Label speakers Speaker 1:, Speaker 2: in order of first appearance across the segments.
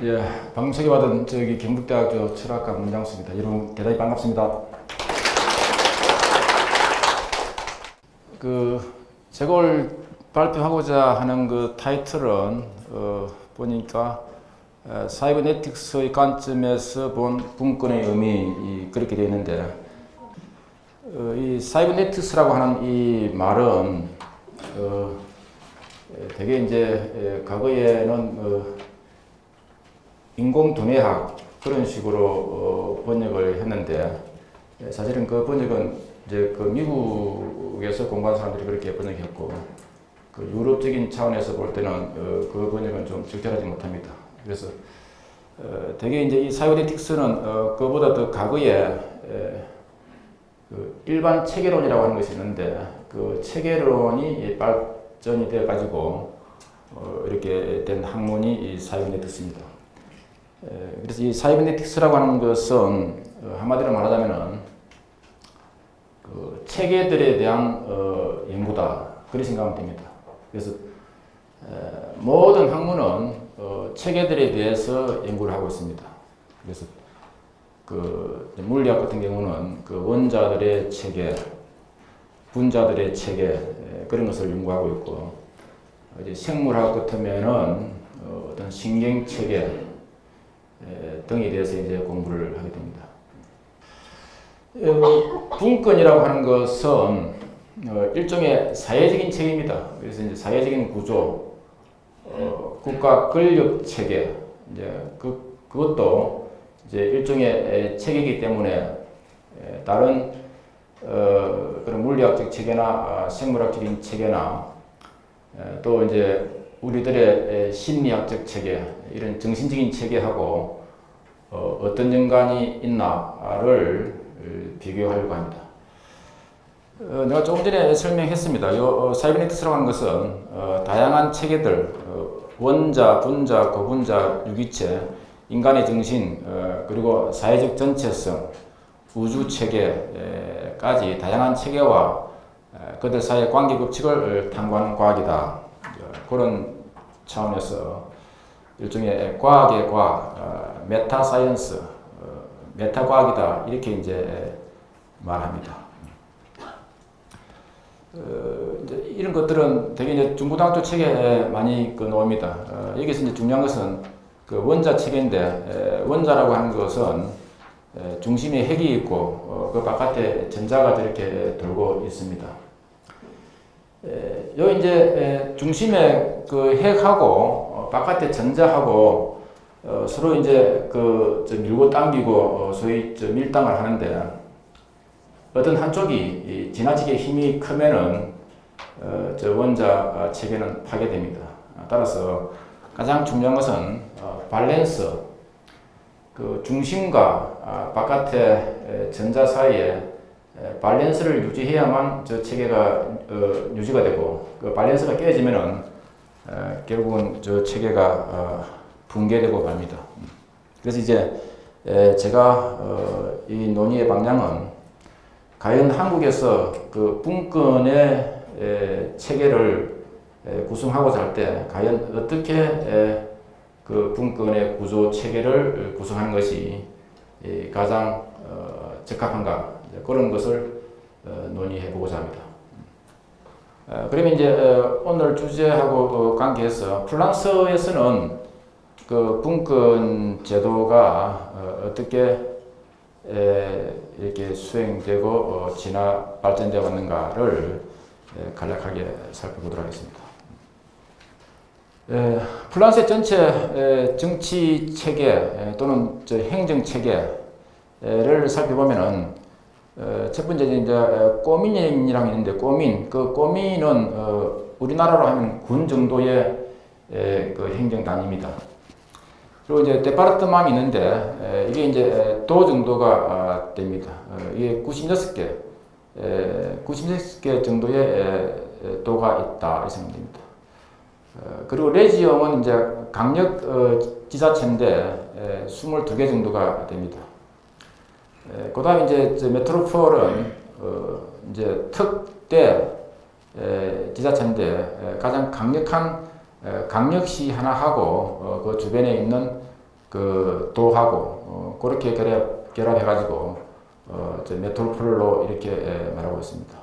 Speaker 1: 예, 방금 소개받은 경북대학교 철학과 문장수입니다. 여러분 대단히 반갑습니다. 제가 오늘 발표하고자 하는 그 타이틀은 보니까 사이버네틱스의 관점에서 본 분권의 의미 그렇게 되어 있는데 이 사이버네틱스라고 하는 이 말은 되게 이제 과거에는 인공두뇌학 그런 식으로 번역을 했는데 사실은 그 번역은 이제 그 미국에서 공부한 사람들이 그렇게 번역했고 그 유럽적인 차원에서 볼 때는 그 번역은 좀 적절하지 못합니다. 그래서 되게 이제 이 사이버네틱스는 그보다 더 과거에 그 일반 체계론이라고 하는 것이 있는데 그 체계론이 발전이 되어 가지고 이렇게 된 학문이 이 사이버네틱스입니다. 그래서 이 사이버네틱스라고 하는 것은 한마디로 말하자면은 그 체계들에 대한 연구다 그렇게 생각하면 됩니다. 그래서 모든 학문은 체계들에 대해서 연구를 하고 있습니다. 그래서 그 물리학 같은 경우는 그 원자들의 체계, 분자들의 체계 그런 것을 연구하고 있고 이제 생물학 같으면은 어떤 신경 체계 등에 대해서 이제 공부를 하게 됩니다. 분권이라고 하는 것은 일종의 사회적인 체계입니다. 그래서 이제 사회적인 구조, 국가 권력 체계, 이제 그것도 이제 일종의 체계이기 때문에 다른 그런 물리학적 체계나 생물학적인 체계나 또 이제 우리들의 심리학적 체계, 이런 정신적인 체계하고 어떤 연관이 있나를 비교하려고 합니다. 내가 조금 전에 설명했습니다. 사이버네틱스라고 하는 것은 다양한 체계들, 원자, 분자, 고분자, 유기체, 인간의 정신, 그리고 사회적 전체성, 우주 체계까지 다양한 체계와 그들 사이의 관계 법칙을 탐구하는 과학이다. 그런 차원에서 일종의 과학의 과학, 메타 사이언스, 메타 과학이다 이렇게 이제 말합니다. 이제 이런 것들은 되게 이제 중고등학교 책에 많이 나옵니다. 여기서 이제 중요한 것은 그 원자 체계인데 원자라고 하는 것은 중심에 핵이 있고 그 바깥에 전자가 이렇게 돌고 있습니다. 요 이제 중심에 그 핵하고 바깥에 전자하고 서로 이제 밀고 당기고 소위 밀당을 하는데 어떤 한쪽이 지나치게 힘이 크면은 원자 체계는 파괴됩니다. 따라서 가장 중요한 것은 밸런스, 그 중심과 바깥의 전자 사이에 밸런스를 유지해야만 저 체계가 유지가 되고 그 밸런스가 깨지면은 결국은 저 체계가 붕괴되고 맙니다. 그래서 이제 제가 이 논의의 방향은 과연 한국에서 그 분권의 체계를 구성하고자 할 때 과연 어떻게 그 분권의 구조 체계를 구성하는 것이 가장 적합한가 그런 것을 논의해 보고자 합니다. 그러면 이제 오늘 주제하고 관계해서 프랑스에서는 그 분권 제도가 어떻게 이렇게 수행되고 발전되어 왔는가를 간략하게 살펴보도록 하겠습니다. 프랑스의 전체 정치 체계 또는 행정 체계를 살펴보면은 첫 번째 이제 꼬민이라고 있는데 그 꼬민은 우리나라로 하면 군 정도의 그 행정 단위입니다. 그리고 이제 데파르트망이 있는데 이게 이제 도 정도가 됩니다. 이게 96개 정도의 도가 있다 이 생각됩니다. 그리고 레지엄은 이제 강력 지자체인데 22개 정도가 됩니다. 그 다음에 이제 메트로폴은 이제 특대 지자체인데 가장 강력한 강력시 하나 하고 그 주변에 있는 도 하고 그렇게 결합해가지고 메트로폴로 이렇게 말하고 있습니다.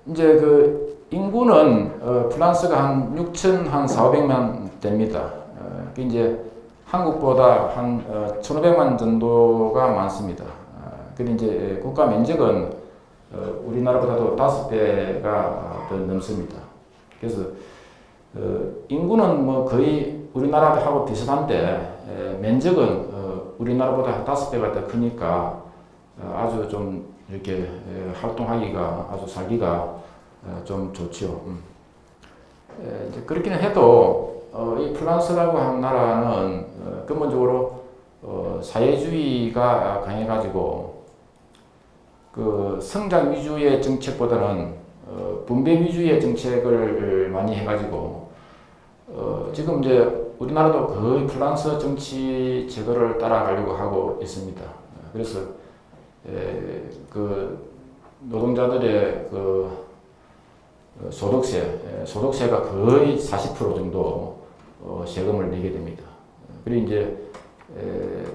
Speaker 1: 이제 그 인구는 프랑스가 한 6,400만 됩니다. 이제 한국보다 한 1,500만 정도가 많습니다. 근데 이제 국가 면적은 우리나라보다도 5배가 더 넘습니다. 그래서 인구는 뭐 거의 우리나라하고 비슷한데 면적은 우리나라보다 5배가 더 크니까 아주 좀 이렇게 활동하기가 아주 살기가 좀 좋죠. 이제 그렇기는 해도 이 프랑스라고 하는 나라는 근본적으로 사회주의가 강해가지고 그 성장 위주의 정책보다는 분배 위주의 정책을 많이 해가지고 지금 이제 우리나라도 거의 프랑스 정치 제도를 따라가려고 하고 있습니다. 그래서 그 노동자들의 그 소득세가 거의 40% 정도 세금을 내게 됩니다. 그리고 이제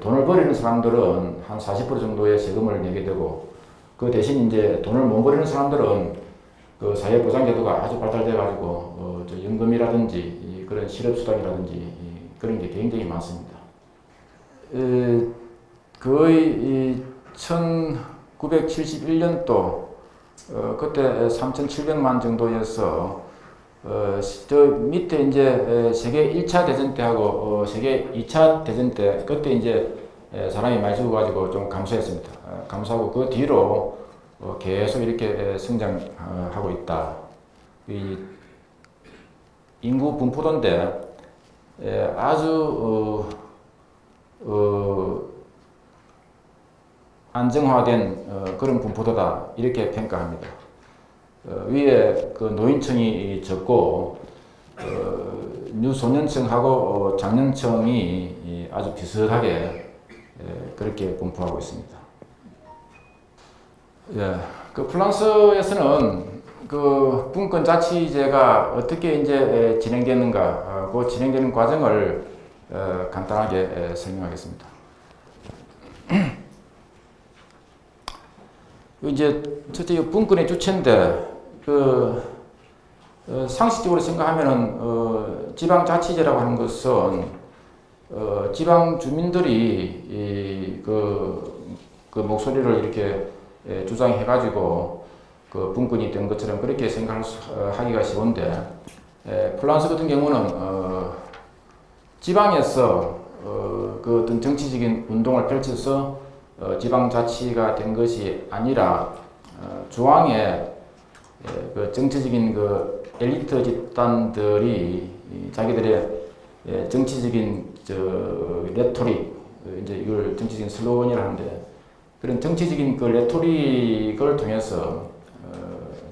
Speaker 1: 돈을 벌이는 사람들은 한 40% 정도의 세금을 내게 되고 그 대신 이제 돈을 못 벌이는 사람들은 그 사회보장제도가 아주 발달돼가지고 연금이라든지 그런 실업수당이라든지 그런 게 굉장히 많습니다. 거의 1971년도 그때 3,700만 정도여서 저 밑에 이제 세계 1차 대전 때하고 세계 2차 대전 때 그때 이제 사람이 많이 죽어가지고 좀 감소했습니다. 감소하고 그 뒤로 계속 이렇게 성장하고 있다. 이 인구 분포도인데 아주 안정화된 그런 분포도다 이렇게 평가합니다. 위에 그 노인층이 적고 유소년층하고 장년층이 아주 비슷하게 그렇게 분포하고 있습니다. 예, 그 프랑스에서는 그 분권 자치제가 어떻게 이제 진행되는가, 그 진행되는 과정을 간단하게 설명하겠습니다. 이제 첫째 분권의 주체인데 상식적으로 생각하면은 지방자치제라고 하는 것은 지방 주민들이 그 목소리를 이렇게 주장해가지고 그 분권이 된 것처럼 그렇게 생각하기가 쉬운데 프랑스 같은 경우는 지방에서 그 어떤 정치적인 운동을 펼쳐서 지방자치가 된 것이 아니라 중앙에 그 정치적인 그 엘리트 집단들이 자기들의 정치적인 레토릭, 이제 이걸 정치적인 슬로건이라 하는데 그런 정치적인 그 레토릭을 통해서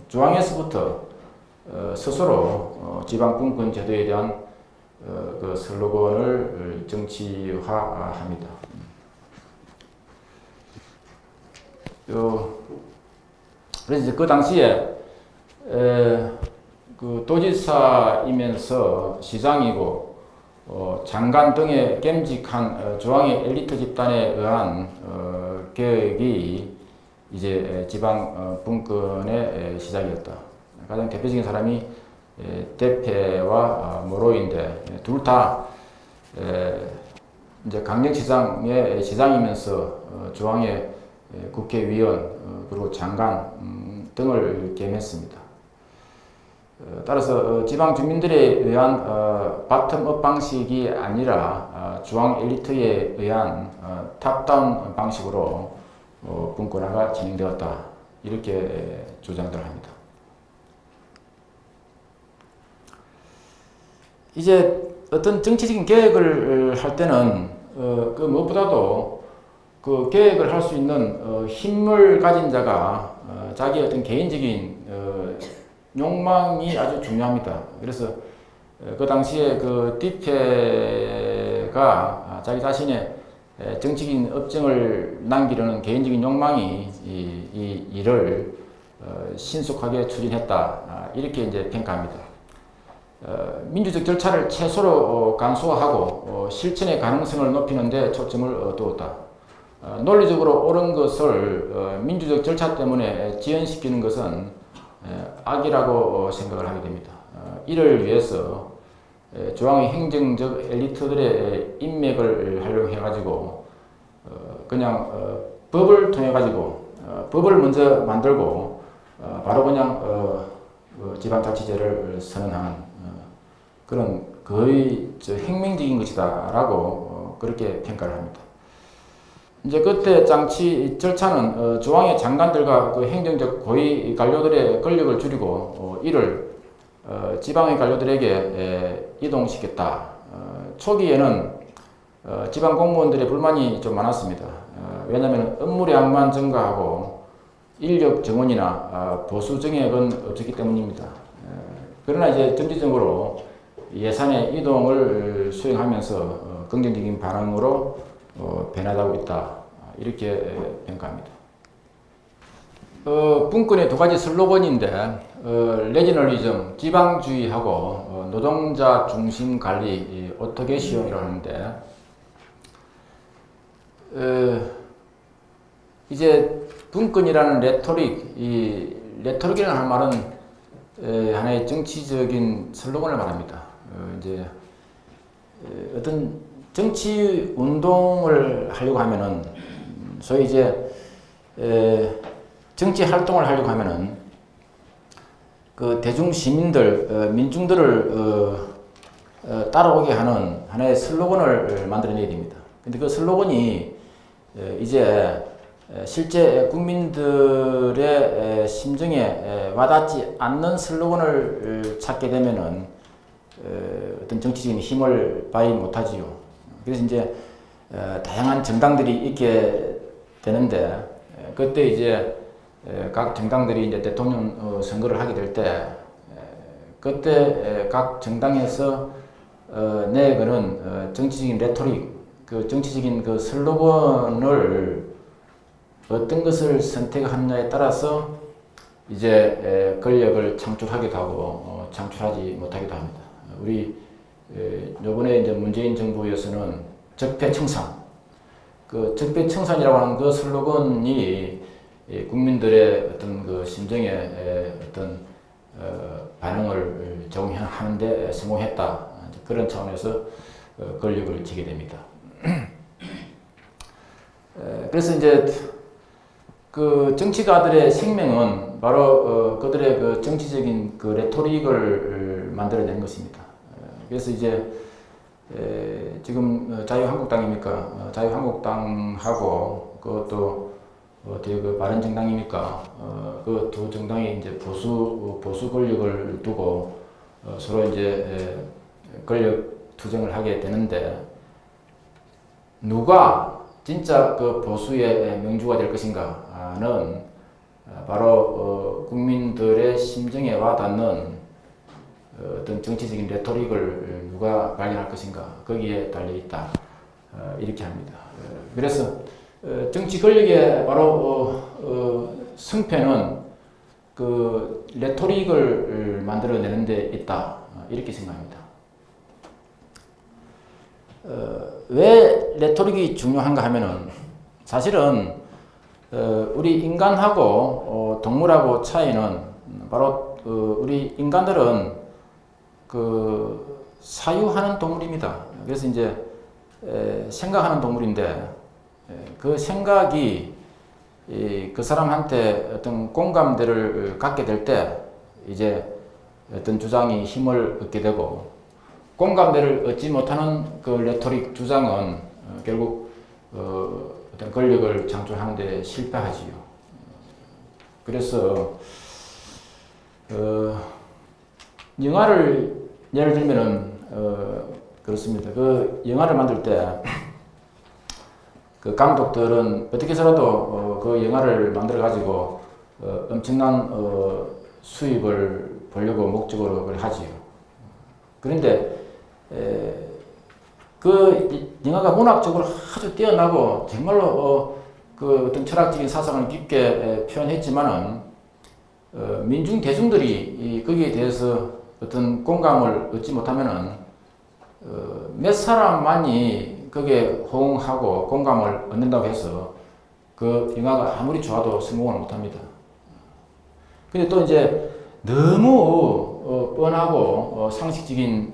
Speaker 1: 중앙에서부터 스스로 지방분권 제도에 대한 그 슬로건을 정치화합니다. 그래서 이제 그 당시에 그 도지사이면서 시장이고 장관 등의 겸직한 중앙의 엘리트 집단에 의한 개혁이 이제 지방 분권의 시작이었다. 가장 대표적인 사람이 데페와 모로인데 둘 다 이제 강력시장의 시장이면서 중앙의 국회의원 그리고 장관 등을 겸했습니다. 따라서 지방 주민들에 의한 바텀업 방식이 아니라 중앙 엘리트에 의한 탑다운 방식으로 분권화가 진행되었다 이렇게 주장들 합니다. 이제 어떤 정치적인 계획을 할 때는 그 무엇보다도 그 계획을 할 수 있는 힘을 가진 자가 자기의 어떤 개인적인 욕망이 아주 중요합니다. 그래서 그 당시에 그 디페가 자기 자신의 정치적인 업적을 남기려는 개인적인 욕망이 이 일을 신속하게 추진했다 이렇게 이제 평가합니다. 민주적 절차를 최소로 간소화하고 실천의 가능성을 높이는 데 초점을 두었다. 논리적으로 옳은 것을 민주적 절차 때문에 지연시키는 것은 악이라고 생각을 하게 됩니다. 이를 위해서 중앙의 행정적 엘리트들의 인맥을 활용해가지고 그냥 법을 통해가지고 법을 먼저 만들고 바로 그냥 지방자치제를 선언하는 그런 거의 혁명적인 것이다라고 그렇게 평가를 합니다. 이제 그때 장치 절차는 중앙의 장관들과 그 행정적 고위 관료들의 권력을 줄이고 이를 지방의 관료들에게 이동시켰다. 초기에는 지방 공무원들의 불만이 좀 많았습니다. 왜냐하면 업무량만 증가하고 인력 정원이나 보수 정액은 없었기 때문입니다. 그러나 이제 정치적으로 예산의 이동을 수행하면서 긍정적인 반응으로 변화하고 있다. 이렇게 평가합니다. 분권의 두 가지 슬로건인데 레지널리즘, 지방주의하고 노동자 중심 관리, 오토게시온이라고 하는데 이제 분권이라는 레토릭, 이 레토릭이라는 한 말은 하나의 정치적인 슬로건을 말합니다. 이제 어떤 정치 운동을 하려고 하면은 소위 이제 정치 활동을 하려고 하면은 그 대중 시민들, 민중들을 따라오게 하는 하나의 슬로건을 만들어내야 됩니다. 근데 그 슬로건이 이제 실제 국민들의 심정에 와닿지 않는 슬로건을 찾게 되면은 어떤 정치적인 힘을 발휘 못하지요. 그래서 이제 다양한 정당들이 있게 되는데 그때 이제 각 정당들이 이제 대통령 선거를 하게 될 때 그때 각 정당에서 내거는 정치적인 레토릭, 그 정치적인 그 슬로건을 어떤 것을 선택하느냐에 따라서 이제 권력을 창출하기도 하고 창출하지 못하기도 합니다. 우리 요번에 이제 문재인 정부에서는 적폐청산, 그 적폐청산이라고 하는 그 슬로건이 국민들의 어떤 그 심정에 어떤 반응을 제공하는데 성공했다. 그런 차원에서 권력을 쥐게 됩니다. 그래서 이제 그 정치가들의 생명은 바로 그들의 그 정치적인 그 레토릭을 만들어낸 것입니다. 그래서 이제 지금 자유한국당입니까? 자유한국당하고 그것도 어떻게 그 바른정당입니까? 그 두 정당이 이제 보수 권력을 두고 서로 이제 권력 투쟁을 하게 되는데 누가 진짜 그 보수의 명주가 될 것인가는 바로 국민들의 심정에 와닿는 어떤 정치적인 레토릭을 누가 발견할 것인가 거기에 달려 있다. 이렇게 합니다. 그래서 정치 권력의 바로 승패는 그 레토릭을 만들어내는 데 있다. 이렇게 생각합니다. 왜 레토릭이 중요한가 하면은 사실은 우리 인간하고 동물하고 차이는 바로 우리 인간들은 그 사유하는 동물입니다. 그래서 이제 생각하는 동물인데 그 생각이 그 사람한테 어떤 공감대를 갖게 될 때 이제 어떤 주장이 힘을 얻게 되고 공감대를 얻지 못하는 그 레토릭 주장은 결국 어떤 권력을 창출하는 데 실패하지요. 그래서 영화를 예를 들면은 그렇습니다. 그 영화를 만들 때 그 감독들은 어떻게 해서라도 그 영화를 만들어 가지고 엄청난 수입을 보려고 목적으로 그걸 하지요. 그런데 그 영화가 문학적으로 아주 뛰어나고 정말로 그 어떤 철학적인 사상을 깊게 표현했지만은 민중 대중들이 거기에 대해서 어떤 공감을 얻지 못하면은 몇 사람만이 거기에 호응하고 공감을 얻는다고 해서 그 영화가 아무리 좋아도 성공을 못합니다. 근데 또 이제 너무 뻔하고 상식적인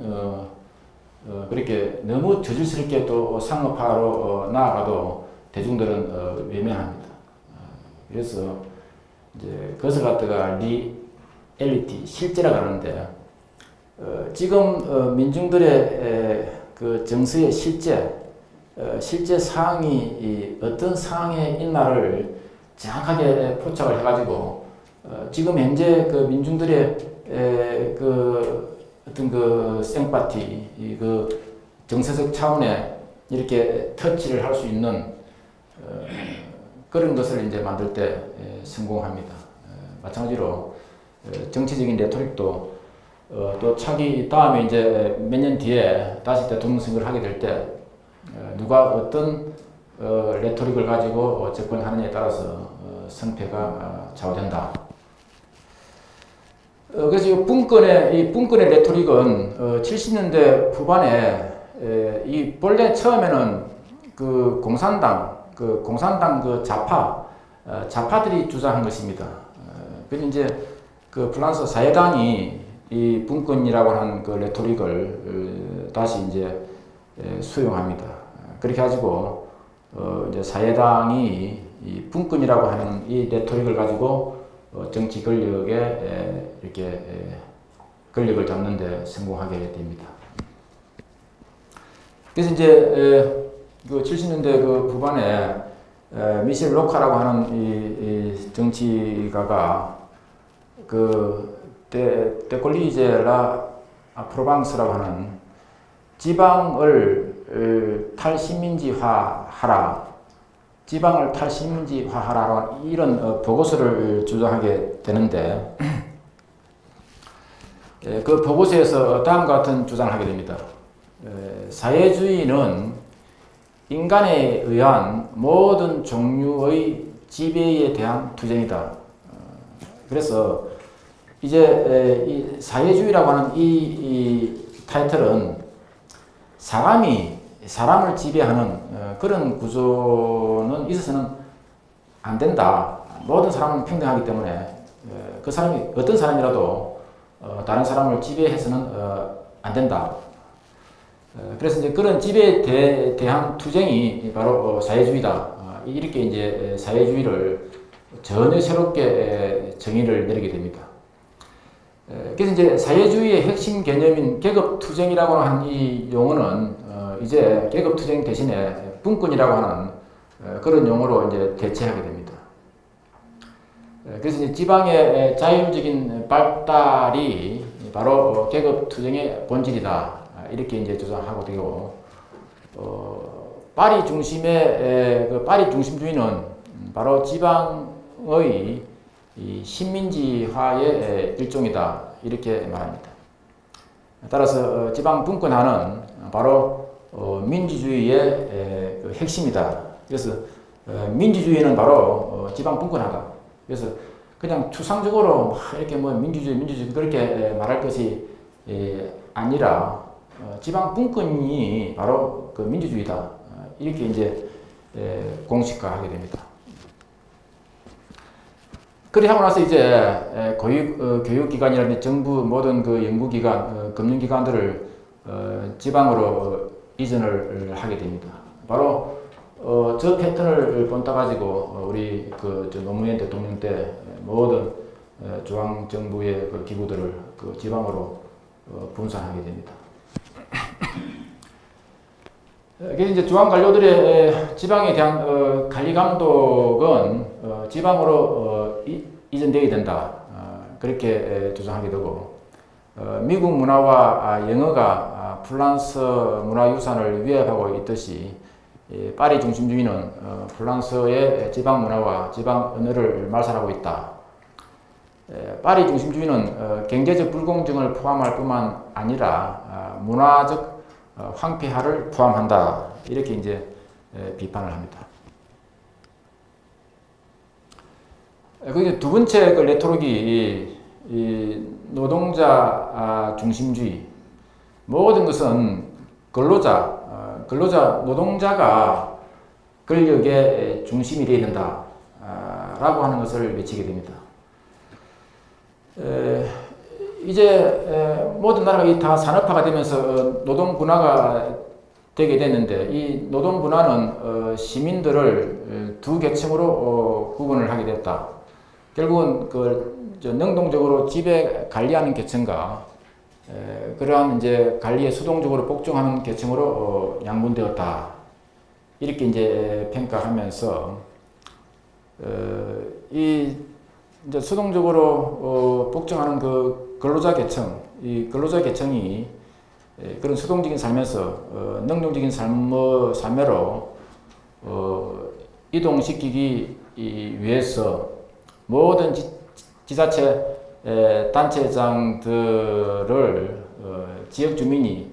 Speaker 1: 그렇게 너무 저질스럽게 또 상업화로 나아가도 대중들은 외면합니다. 그래서 이제 그것을 갖다가 리얼리티, 실제라고 하는데 지금 민중들의 그 정서의 실제 상황이 어떤 상황에 있나를 정확하게 포착을 해가지고 지금 현재 그 민중들의 그 어떤 그 생파티, 그 정서적 차원에 이렇게 터치를 할 수 있는 그런 것을 이제 만들 때 성공합니다. 마찬가지로 정치적인 레토릭도 또 차기 다음에 이제 몇 년 뒤에 다시 대통령 선거를 하게 될 때 누가 어떤 레토릭을 가지고 접근하느냐에 따라서 승패가 좌우된다. 그래서 이 분권의 레토릭은 70년대 후반에 이 본래 처음에는 그 공산당 그 좌파들이 주장한 것입니다. 그래서 이제 그 프랑스 사회당이 이 분권이라고 하는 그 레토릭을 다시 이제 수용합니다. 그렇게 가지고 이제 사회당이 이 분권이라고 하는 이 레토릭을 가지고 정치 권력에 이렇게 권력을 잡는 데 성공하게 됩니다. 그래서 이제 그 70년대 그 후반에 미셸 로카라고 하는 이 정치가가 그 데콜리제 라 프로방스라고 하는 지방을 탈식민지화하라. 지방을 탈식민지화하라 이런 보고서를 주장하게 되는데 그 보고서에서 다음과 같은 주장을 하게 됩니다. 사회주의는 인간에 의한 모든 종류의 지배에 대한 투쟁이다. 그래서 이제 이 사회주의라고 하는 이 타이틀은 사람이 사람을 지배하는 그런 구조는 있어서는 안 된다. 모든 사람은 평등하기 때문에 그 사람이 어떤 사람이라도 다른 사람을 지배해서는 안 된다. 그래서 이제 그런 지배에 대한 투쟁이 바로 사회주의다. 이렇게 이제 사회주의를 전혀 새롭게 정의를 내리게 됩니다. 그래서 이제 사회주의의 핵심 개념인 계급투쟁이라고 하는 이 용어는 이제 계급투쟁 대신에 분권이라고 하는 그런 용어로 이제 대체하게 됩니다. 그래서 이제 지방의 자율적인 발달이 바로 계급투쟁의 본질이다. 이렇게 이제 주장하고 되고, 파리 중심의 그 파리 중심주의는 바로 지방의 이 식민지화의 일종이다. 이렇게 말합니다. 따라서 지방 분권화는 바로 민주주의의 그 핵심이다. 그래서 민주주의는 바로 지방 분권화다. 그래서 그냥 추상적으로 막 이렇게 뭐 민주주의 그렇게 말할 것이 아니라 지방 분권이 바로 그 민주주의다. 이렇게 이제 공식화하게 됩니다. 그렇게 하고 나서 이제 교육기관이라든지 정부 모든 그 연구기관, 금융기관들을 지방으로 이전을 하게 됩니다. 바로 저 패턴을 본따 가지고 우리 그 노무현 대통령 때 모든 중앙정부의 그 기구들을 그 지방으로 분산하게 됩니다. 그래서 이제 중앙 관료들의 지방에 대한 관리 감독은 지방으로 이전되어야 된다. 그렇게 주장하게 되고, 미국 문화와 영어가 프랑스 문화유산을 위협하고 있듯이 파리 중심주의는 프랑스의 지방 문화와 지방 언어를 말살하고 있다. 파리 중심주의는 경제적 불공정을 포함할 뿐만 아니라 문화적 황폐화를 포함한다. 이렇게 이제 비판을 합니다. 그리고 두 번째 그 레토릭이 이 노동자 중심주의, 모든 것은 노동자가 권력의 중심이 되어야 된다 라고 하는 것을 외치게 됩니다. 이제 모든 나라가 다 산업화가 되면서 노동 분화가 되게 됐는데, 이 노동 분화는 시민들을 두 계층으로 구분을 하게 됐다. 결국은 능동적으로 지배 관리하는 계층과 그러한 이제 관리에 수동적으로 복종하는 계층으로 양분되었다. 이렇게 이제 평가하면서 이 이제 수동적으로 복종하는 그 근로자 계층, 이 근로자 계층이 그런 수동적인 삶에서 능동적인 삶으로 이동시키기 위해서 모든 지자체 단체장들을 지역 주민이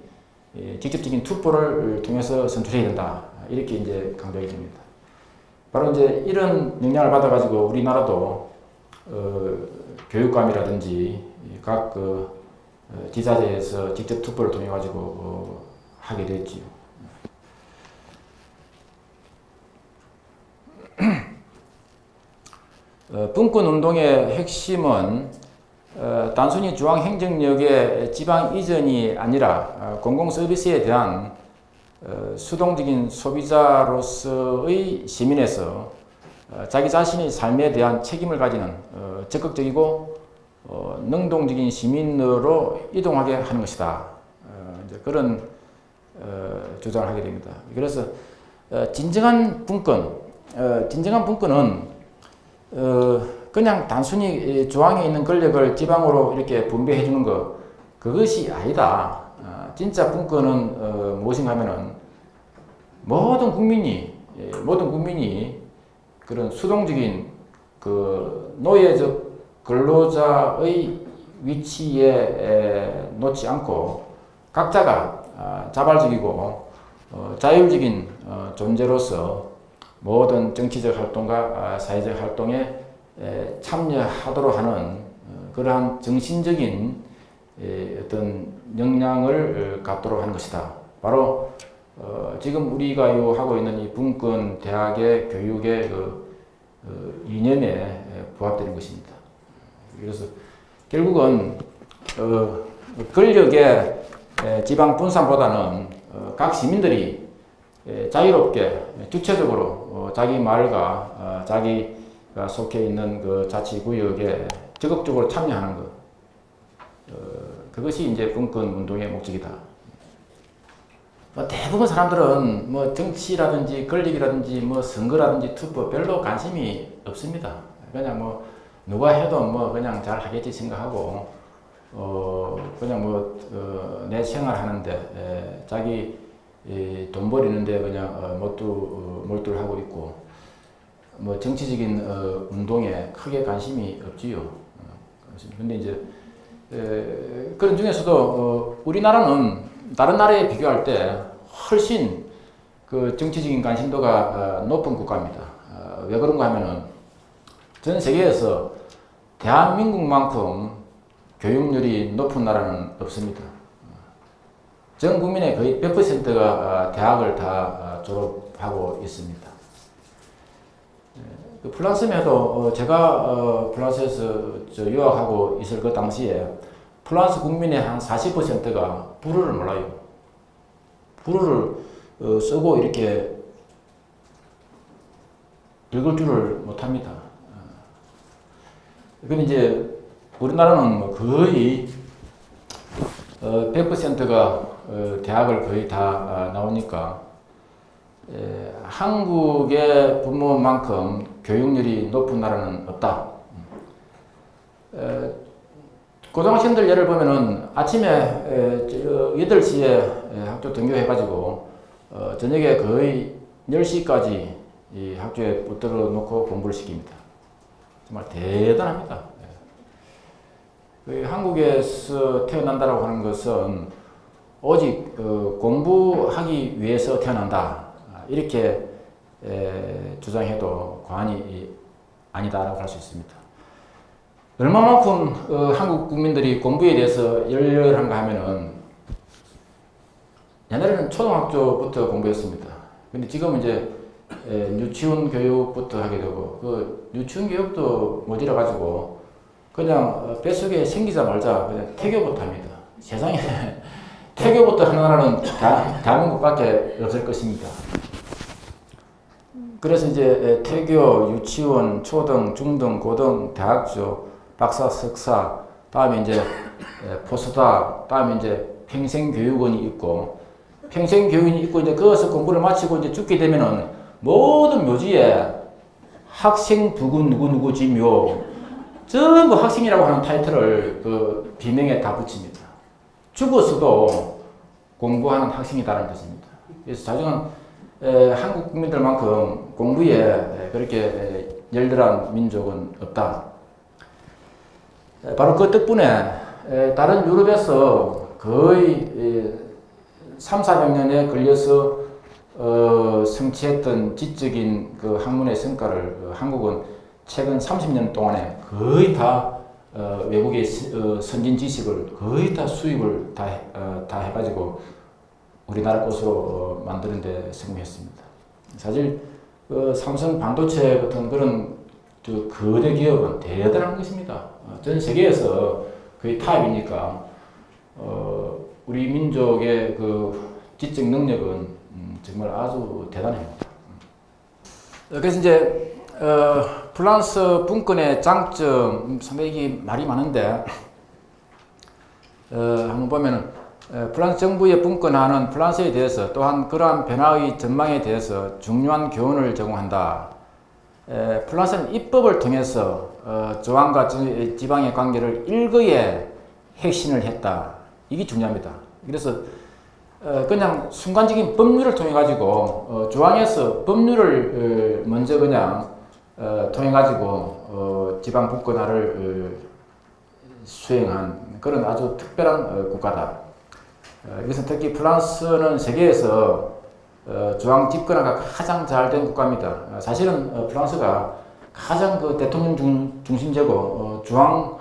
Speaker 1: 직접적인 투표를 통해서 선출해야 된다. 이렇게 이제 강조하게 됩니다. 바로 이제 이런 영향을 받아가지고 우리나라도 교육감이라든지 각 지자체에서 직접 투표를 통해 가지고 하게 됐지요. 분권 운동의 핵심은 단순히 중앙 행정력의 지방 이전이 아니라 공공 서비스에 대한 수동적인 소비자로서의 시민에서 자기 자신의 삶에 대한 책임을 가지는 적극적이고 능동적인 시민으로 이동하게 하는 것이다. 이제 그런 주장을 하게 됩니다. 그래서 진정한 분권은 그냥 단순히 중앙에 있는 권력을 지방으로 이렇게 분배해 주는 것, 그것이 아니다. 진짜 분권은 무엇인가 하면은 모든 국민이 그런 수동적인 노예적 근로자의 위치에 놓지 않고 각자가 자발적이고 자율적인 존재로서 모든 정치적 활동과 사회적 활동에 참여하도록 하는 그러한 정신적인 어떤 역량을 갖도록 하는 것이다. 바로 지금 우리가 하고 있는 이 분권 대학의 교육의 이념에 부합되는 것입니다. 그래서 결국은 권력의 지방 분산보다는 각 시민들이 자유롭게 주체적으로 자기 마을과 자기가 속해 있는 그 자치구역에 적극적으로 참여하는 것, 그것이 이제 분권 운동의 목적이다. 대부분 사람들은 정치라든지 권력이라든지 선거라든지 투표 별로 관심이 없습니다. 그냥 누가 해도 그냥 잘 하겠지 생각하고 그냥 내 생활하는데 자기 돈 버리는데 그냥 몰두를 하고 있고 정치적인 운동에 크게 관심이 없지요. 근데 이제 그런 중에서도 우리나라는 다른 나라에 비교할 때 훨씬 그 정치적인 관심도가 높은 국가입니다. 왜 그런가 하면은 전 세계에서 대한민국만큼 교육률이 높은 나라는 없습니다. 전 국민의 거의 100%가 대학을 다 졸업하고 있습니다. 프랑스에도 제가 프랑스에서 유학하고 있을 그 당시에 프랑스 국민의 한 40%가 불어를 몰라요. 불어를 쓰고 이렇게 읽을 줄을 못합니다. 그럼 이제 우리나라는 거의 100%가 대학을 거의 다 나오니까 한국의 부모만큼 교육률이 높은 나라는 없다. 고등학생들 예를 보면은 아침에 8시에 학교 등교해가지고 저녁에 거의 10시까지 이 학교에 붙들어 놓고 공부를 시킵니다. 정말 대단합니다. 한국에서 태어난다라고 하는 것은 오직 공부하기 위해서 태어난다. 이렇게 주장해도 과언이 아니다라고 할 수 있습니다. 얼마만큼 한국 국민들이 공부에 대해서 열렬한가 하면은 옛날에는 초등학교부터 공부했습니다. 근데 지금은 이제 유치원 교육부터 하게 되고 그 유치원 교육도 모자라 가지고 그냥 뱃속에 생기자마자 그냥 태교부터 합니다. 세상에 태교부터 하는 나라는 대한민국밖에 없을 것입니다. 그래서 이제 태교, 유치원, 초등, 중등, 고등, 대학교, 박사, 석사, 다음에 이제 포스닥, 다음에 이제 평생교육원이 있고, 평생교육원이 있고 이제 거기서 공부를 마치고 이제 죽게 되면은 모든 묘지에 학생 부군 누구 지묘 전부 학생이라고 하는 타이틀을 그 비명에 다 붙입니다. 죽었어도 공부하는 학생이다라는 뜻입니다. 그래서 자주는 한국 국민들만큼 공부에 그렇게 열렬한 민족은 없다. 바로 그 덕분에 다른 유럽에서 거의 3, 400년에 걸려서 성취했던 지적인 그 학문의 성과를 한국은 최근 30년 동안에 거의 다 외국의 선진 지식을 거의 다 수입을 다 해가지고 우리나라 것으로 만드는 데 성공했습니다. 사실 삼성 반도체 같은 그런 거대 기업은 대단한 것입니다. 전 세계에서 거의 탑이니까 우리 민족의 그 지적 능력은 정말 아주 대단합니다. 그래서 이제 프랑스 분권의 장점 상당히 말이 많은데 한번 보면은 프랑스 정부의 분권하는 프랑스에 대해서 또한 그러한 변화의 전망에 대해서 중요한 교훈을 제공한다. 프랑스는 입법을 통해서 조항과 지방의 관계를 일거에 혁신을 했다. 이게 중요합니다. 그래서 그냥 순간적인 법률을 통해 가지고 조항에서 법률을 먼저 그냥 통해 가지고 지방 분권화를 수행한 그런 아주 특별한 국가다. 이것은 특히 프랑스는 세계에서 중앙 집권화가 가장 잘 된 국가입니다. 사실은 프랑스가 가장 그 대통령 중심제고 중앙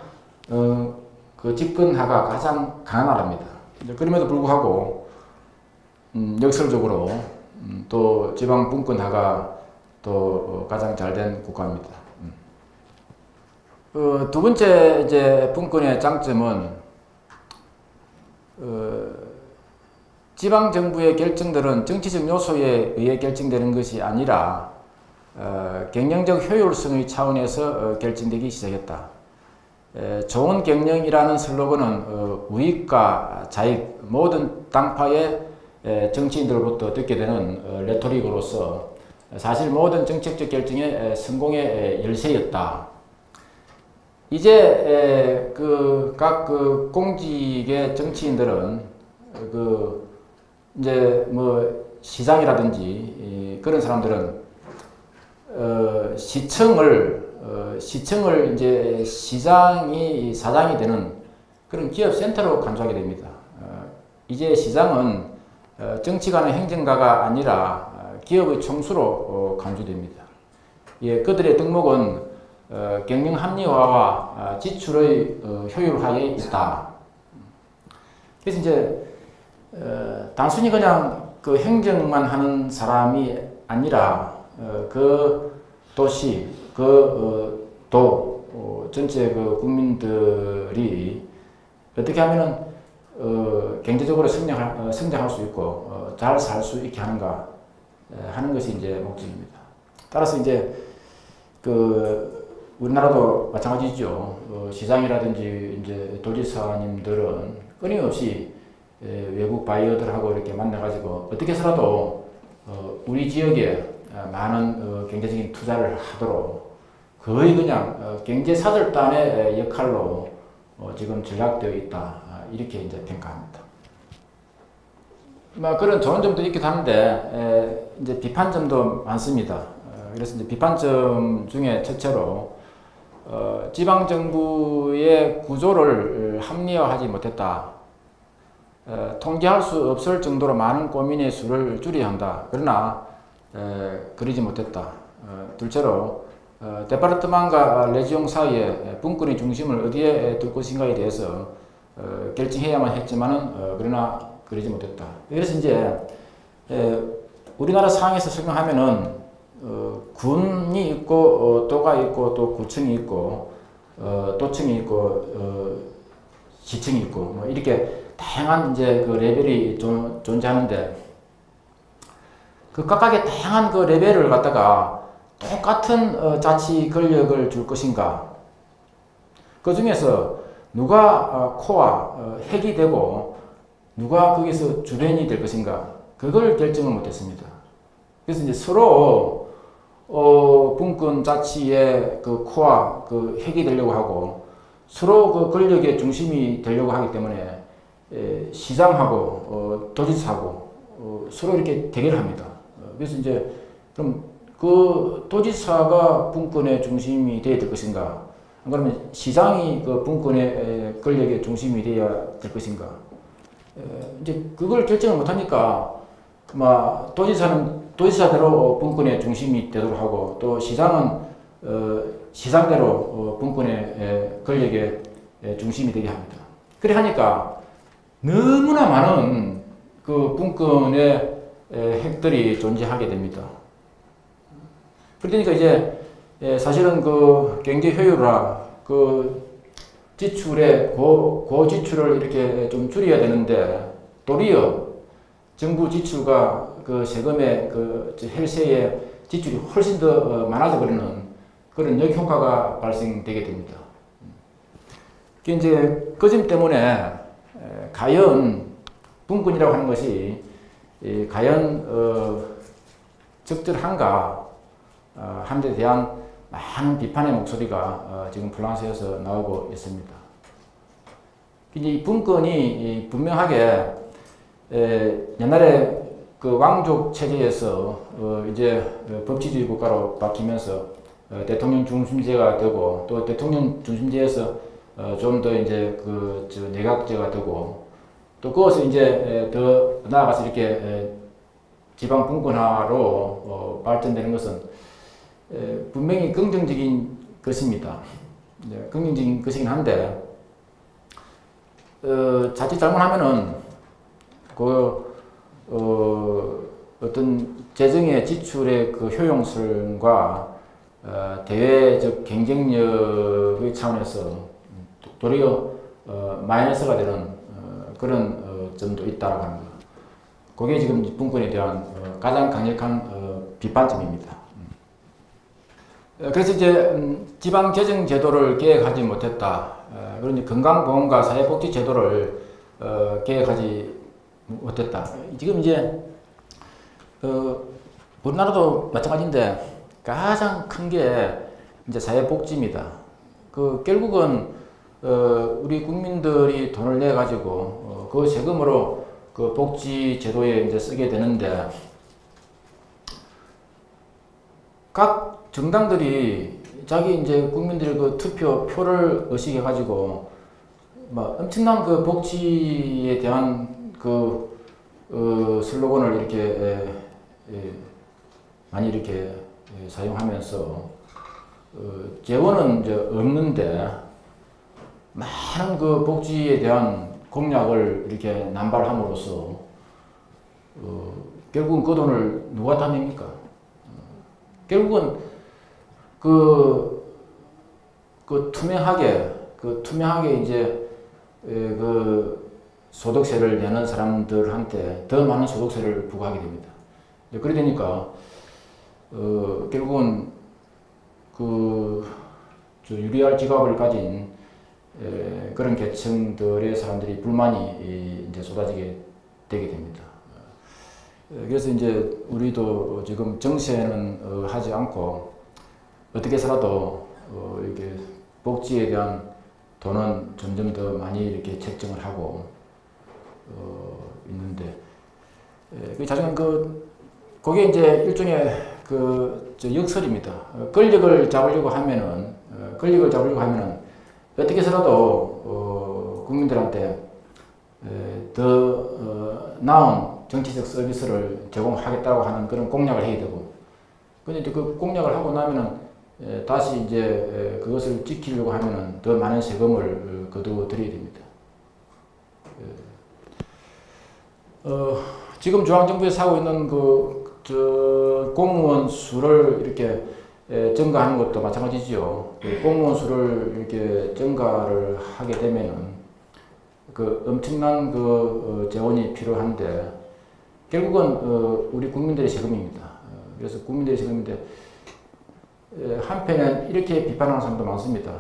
Speaker 1: 그 집권화가 가장 강한 나라입니다. 그럼에도 불구하고 역설적으로 또 지방 분권화가 또 가장 잘 된 국가입니다. 두 번째 이제 분권의 장점은 지방 정부의 결정들은 정치적 요소에 의해 결정되는 것이 아니라 경영적 효율성의 차원에서 결정되기 시작했다. 좋은 경영이라는 슬로건은 우익과 좌익 모든 당파의 정치인들로부터 듣게 되는 레토릭으로서 사실 모든 정책적 결정의 성공의 열쇠였다. 이제 각 공직의 정치인들은 이제 뭐 시장이라든지 그런 사람들은 시청을 이제 시장이 사장이 되는 그런 기업 센터로 간주하게 됩니다. 이제 시장은 정치가나 행정가가 아니라 기업의 총수로 간주됩니다. 예, 그들의 덕목은 경영 합리화와 지출의 효율화에 있다. 그래서 이제 단순히 그냥 그 행정만 하는 사람이 아니라 그 도시, 전체 그 국민들이 어떻게 하면은 경제적으로 성장할 수 있고 잘 살 수 있게 하는가 하는 것이 이제 목적입니다. 따라서 이제 우리나라도 마찬가지죠. 시장이라든지 이제 도지사님들은 끊임없이 외국 바이어들하고 이렇게 만나가지고 어떻게 해서라도 우리 지역에 많은 경제적인 투자를 하도록 거의 그냥 경제 사절단의 역할로 지금 전락되어 있다. 이렇게 이제 평가합니다. 그런 좋은 점도 있기도 한데 이제 비판점도 많습니다. 그래서 이제 비판점 중에 첫째로 지방 정부의 구조를 합리화하지 못했다. 통제할 수 없을 정도로 많은 고민의 수를 줄여야 한다. 그러나 그러지 못했다. 둘째로 데파르트만과 레지옹 사이에 분권의 중심을 어디에 둘 것인가에 대해서 결정해야만 했지만은 그러나 그러지 못했다. 그래서 이제 우리나라 상황에서 설명하면은 군이 있고 도가 있고 또 구청이 있고 도청이 있고 시청이 있고 뭐 이렇게 다양한 이제 그 레벨이 존재하는데 그 각각의 다양한 그 레벨을 갖다가 똑같은 자치 권력을 줄 것인가? 그 중에서 누가 코어 핵이 되고 누가 거기서 주변이 될 것인가? 그걸 결정을 못했습니다. 그래서 이제 서로 분권 자치의 그 코어 그 핵이 되려고 하고 서로 그 권력의 중심이 되려고 하기 때문에 시장하고 도지사하고 서로 이렇게 대결을 합니다. 그래서 이제 그럼 그 도지사가 분권의 중심이 되어야 될 것인가? 그러면 시장이 그 분권의 권력의 중심이 되어야 될 것인가? 이제 그걸 결정을 못하니까 막 도지사는 도지사대로 분권의 중심이 되도록 하고 또 시장은 시장대로 분권의 권력의 중심이 되게 합니다. 그래 하니까 너무나 많은 그 분권의 핵들이 존재하게 됩니다. 그러니까 이제 사실은 그 경제 효율화, 그 지출의 고지출을 이렇게 좀 줄여야 되는데 도리어 정부 지출과 그 세금의 그 헬세의 지출이 훨씬 더 많아져 버리는 그런 역효과가 발생되게 됩니다. 이제 그 점 때문에 과연 분권이라고 하는 것이 과연 적절한가 하는 데 대한 많은 비판의 목소리가 지금 프랑스에서 나오고 있습니다. 이제 이 분권이 분명하게 옛날에 그 왕족 체제에서 이제 법치주의 국가로 바뀌면서 대통령 중심제가 되고 또 대통령 중심제에서 좀 더 이제 그 내각제가 되고 또 그것을 이제 더 나아가서 이렇게 지방 분권화로 발전되는 것은 분명히 긍정적인 것입니다. 긍정적인 것이긴 한데 자칫 잘못하면은 그 어떤 재정의 지출의 그 효용성과 대외적 경쟁력의 차원에서 도리어 마이너스가 되는 그런 점도 있다고 하는 것. 그게 지금 분권에 대한 가장 강력한 비판점입니다. 그래서 이제 지방 재정 제도를 계획하지 못했다. 그런데 건강보험과 사회복지 제도를 계획하지 못했다. 지금 이제 우리나라도 마찬가지인데 가장 큰 게 이제 사회복지입니다. 그 결국은 우리 국민들이 돈을 내 가지고 그 세금으로 그 복지 제도에 이제 쓰게 되는데 각 정당들이 자기 이제 국민들의 그 투표표를 의식해 가지고 막 엄청난 그 복지에 대한 그 슬로건을 이렇게 많이 이렇게 사용하면서 재원은 이제 없는데 많은 그 복지에 대한 공약을 이렇게 남발함으로써 결국은 그 돈을 누가 다 냅니까? 결국은 그 투명하게 이제 그 소득세를 내는 사람들한테 더 많은 소득세를 부과하게 됩니다. 그래 되니까 결국은 그 유리할 지갑을 가진 그런 계층들의 사람들이 불만이 이제 쏟아지게 되게 됩니다. 그래서 이제 우리도 지금 정세는 하지 않고 어떻게 해서라도 이렇게 복지에 대한 돈은 점점 더 많이 이렇게 책정을 하고 있는데 자주는 그게 이제 일종의 역설입니다. 권력을 잡으려고 하면은 어떻게 해서라도 국민들한테 더 나은 정치적 서비스를 제공하겠다고 하는 그런 공약을 해야 되고, 근데 그 공약을 하고 나면은 다시 이제 그것을 지키려고 하면은 더 많은 세금을 거두어 드려야 됩니다. 지금 중앙정부에서 하고 있는 공무원 수를 이렇게 증가하는 것도 마찬가지지요. 공무원 수를 이렇게 증가를 하게 되면은 엄청난 재원이 필요한데 결국은 우리 국민들의 세금입니다. 그래서 국민들의 세금인데 한편엔 이렇게 비판하는 사람도 많습니다.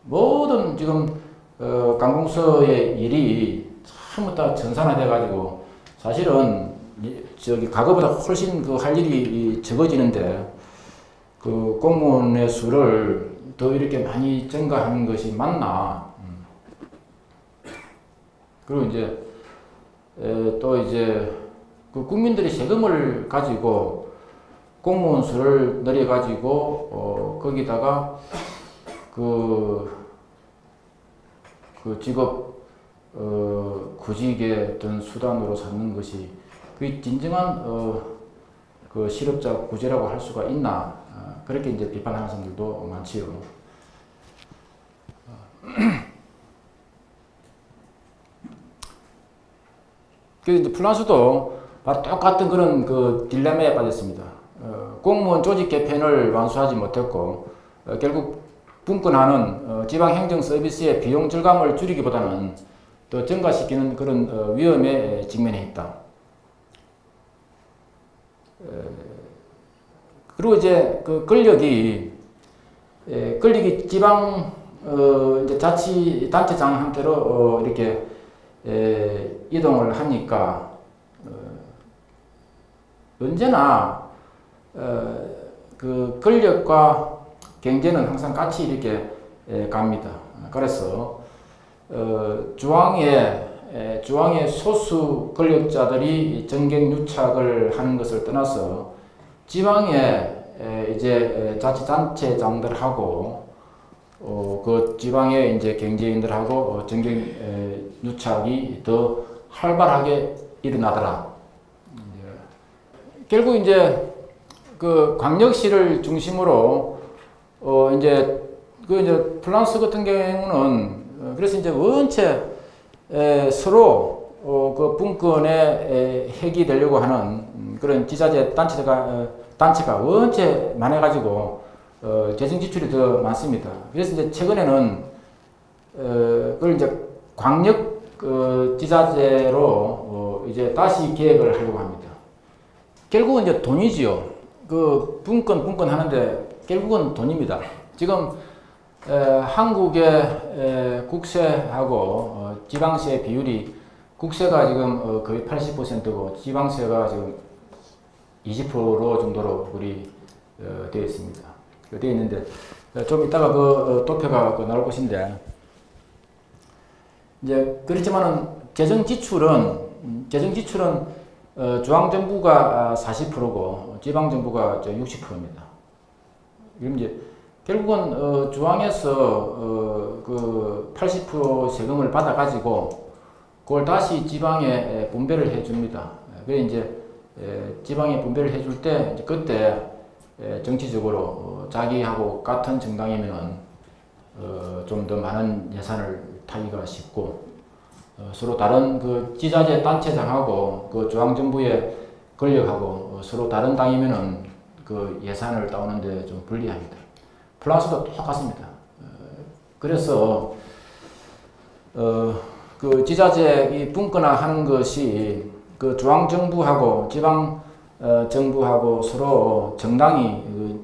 Speaker 1: 모든 지금 관공서의 일이 전부 다 전산화돼 가지고 사실은 과거보다 훨씬 할 일이 적어지는데 공무원의 수를 더 이렇게 많이 증가하는 것이 맞나? 그리고 이제 또 이제 국민들이 세금을 가지고 공무원 수를 늘려가지고 거기다가 직업 구직의 어떤 수단으로 삼는 것이 그게 진정한 실업자 구제라고 할 수가 있나? 그렇게 이제 비판하는 사람들도 많지요. 그래서 이제 프랑스도 똑같은 그런 딜레마에 빠졌습니다. 공무원 조직 개편을 완수하지 못했고 결국 분권하는 지방행정 서비스의 비용 절감을 줄이기보다는 더 증가시키는 그런 위험에 직면해 있다. 그리고 이제 권력이 지방 이제 자치단체장한테로 이렇게 이동을 하니까 언제나 권력과 경제는 항상 같이 이렇게 갑니다. 그래서 중앙의 소수 권력자들이 정경유착을 하는 것을 떠나서 지방의 이제 자치단체장들하고 지방의 이제 경제인들하고 정경유착이 더 활발하게 일어나더라. 결국 이제 광역시를 중심으로 이제 프랑스 같은 경우는 그래서 이제 원체 서로 분권에 핵이 되려고 하는 그런 지자체 단체가 원체 많아가지고 재정 지출이 더 많습니다. 그래서 이제 최근에는 그걸 이제 광역 지자체로 이제 다시 계획을 하려고 합니다. 결국은 이제 돈이지요. 분권 하는데 결국은 돈입니다. 지금 한국의 국세하고 지방세 비율이 국세가 지금 거의 80%고 지방세가 지금 20% 정도로 되어 있습니다. 되어 있는데 좀 이따가 도표가 나올 것인데 이제 그렇지만은 재정 지출은 중앙정부가 40%고 지방정부가 60%입니다. 그럼 이제 결국은 중앙에서 80% 세금을 받아가지고 그걸 다시 지방에 분배를 해줍니다. 그래 이제 지방에 분배를 해줄 때 그때 정치적으로 자기하고 같은 정당이면은 좀 더 많은 예산을 타기가 쉽고 서로 다른 지자체 단체장하고 중앙정부의 권력하고 서로 다른 당이면은 예산을 따오는데 좀 불리합니다. 프랑스도 똑같습니다. 그래서 지자체 이 분권화하는 것이 중앙정부하고 지방 정부하고 서로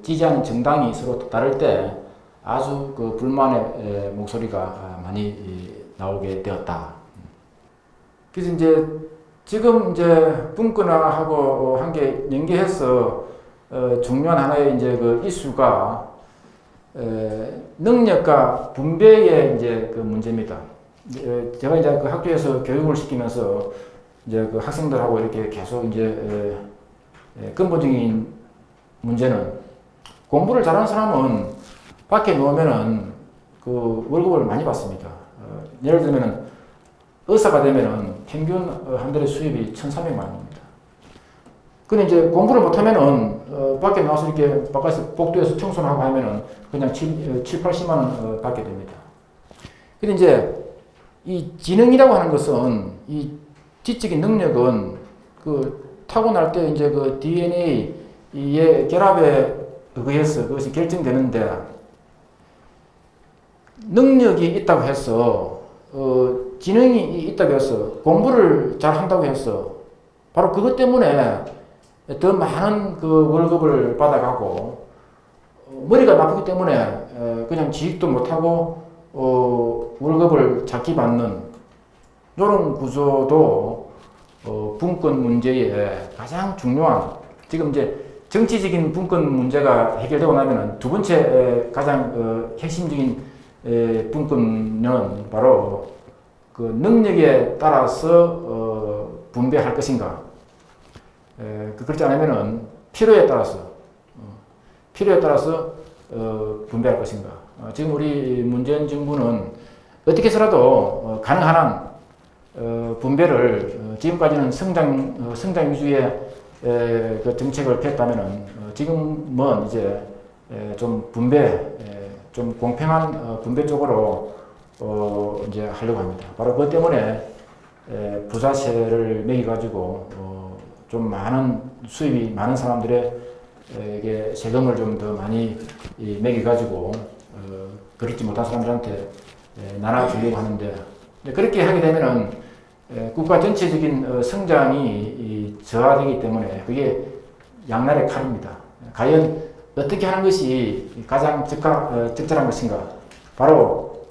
Speaker 1: 지지하는 정당이 서로 다를 때 아주 불만의 목소리가 많이 나오게 되었다. 그래서 이제 지금 이제 분권화하고 한 게 연계해서 중요한 하나의 이제 이슈가 능력과 분배의 이제 문제입니다. 제가 이제 학교에서 교육을 시키면서 이제 학생들하고 이렇게 계속 이제 근본적인 문제는 공부를 잘하는 사람은 밖에 놓으면은 월급을 많이 받습니다. 예를 들면은 의사가 되면은 평균 한 달에 수입이 1,300만 원입니다. 근데 이제 공부를 못하면은 밖에 나와서 이렇게 바깥에서 복도에서 청소를 하고 하면은 그냥 80만 원 받게 됩니다. 근데 이제 이 지능이라고 하는 것은 이 지적인 능력은 그 타고날 때 이제 그 DNA의 결합에 의해서 그것이 결정되는데 능력이 있다고 해서 지능이 있다고 해서 공부를 잘 한다고 해서 바로 그것 때문에 더 많은 그 월급을 받아가고 머리가 나쁘기 때문에 그냥 지식도 못하고 월급을 작게 받는 이런 구조도 분권 문제의 가장 중요한 지금 이제 정치적인 분권 문제가 해결되고 나면은 두 번째 가장 핵심적인 분권은 바로 그 능력에 따라서 분배할 것인가. 그렇지 않으면은 필요에 따라서 분배할 것인가. 지금 우리 문재인 정부는 어떻게 해서라도 가능한 한 분배를 지금까지는 성장 위주의 그 정책을 폈다면은 지금은 이제 좀 분배, 좀 공평한 분배 쪽으로 이제 하려고 합니다. 바로 그것 때문에 부자세를 매겨가지고 좀 많은 수입이 많은 사람들에게 세금을 좀 더 많이 매겨가지고 그렇지 못한 사람들한테 나눠주려고 하는데 그렇게 하게 되면은 국가 전체적인 성장이 저하되기 때문에 그게 양날의 칼입니다. 과연 어떻게 하는 것이 가장 적절한 것인가? 바로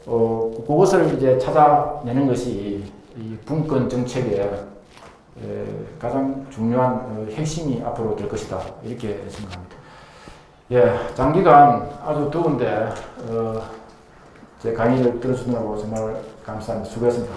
Speaker 1: 그것을 이제 찾아내는 것이 이 분권 정책의 가장 중요한 핵심이 앞으로 될 것이다. 이렇게 생각합니다. 예, 장기간 아주 더운데 제 강의를 들어주느라고 정말 감사합니다. 수고했습니다.